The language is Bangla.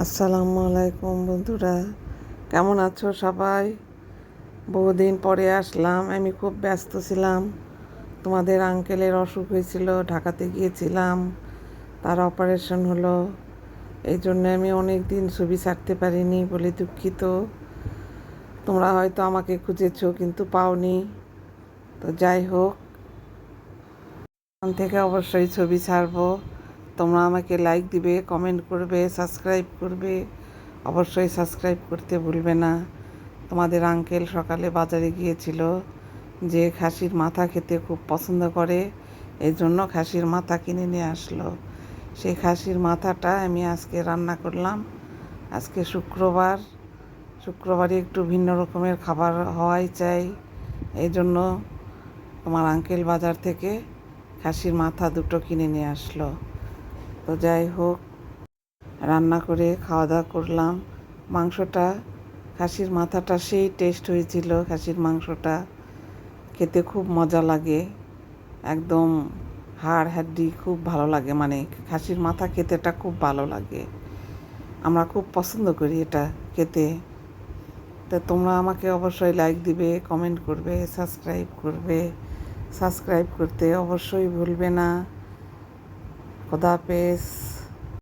আসসালামু আলাইকুম বন্ধুরা, কেমন আছো সবাই? বহুদিন পরে আসলাম। আমি খুব ব্যস্ত ছিলাম। তোমাদের আঙ্কেলের অসুখ হয়েছিল, ঢাকাতে গিয়েছিলাম, তার অপারেশন হলো। এই জন্য আমি অনেক দিন ছবি ছাড়তে পারিনি বলে দুঃখিত। তোমরা হয়তো আমাকে খুঁজেছো কিন্তু পাওনি। তো যাই হোক, এখান থেকে অবশ্যই ছবি ছাড়বো। তোমরা আমাকে লাইক দিবে, কমেন্ট করবে, সাবস্ক্রাইব করবে। অবশ্যই সাবস্ক্রাইব করতে ভুলবে না। তোমাদের আঙ্কেল সকালে বাজারে গিয়েছিল, যে খাসির মাথা খেতে খুব পছন্দ করে, এই জন্য খাসির মাথা কিনে নিয়ে আসলো। সেই খাসির মাথাটা আমি আজকে রান্না করলাম। আজকে শুক্রবার, শুক্রবারে একটু ভিন্ন রকমের খাবার হওয়াই চাই। এই জন্য তোমার আঙ্কেল বাজার থেকে খাসির মাথা দুটো কিনে নিয়ে আসলো। তো যাই হোক, রান্না করে খাওয়া দাওয়া করলাম। মাংসটা, খাসির মাথাটা সেই টেস্ট হয়েছিল। খাসির মাংসটা খেতে খুব মজা লাগে, একদম হাড় হাড্ডি খুব ভালো লাগে। মানে খাসির মাথা খেতেটা খুব ভালো লাগে, আমরা খুব পছন্দ করি এটা খেতে। তো তোমরা আমাকে অবশ্যই লাইক দিবে, কমেন্ট করবে, সাবস্ক্রাইব করবে। সাবস্ক্রাইব করতে অবশ্যই ভুলবে না। খোদা হাফেজ।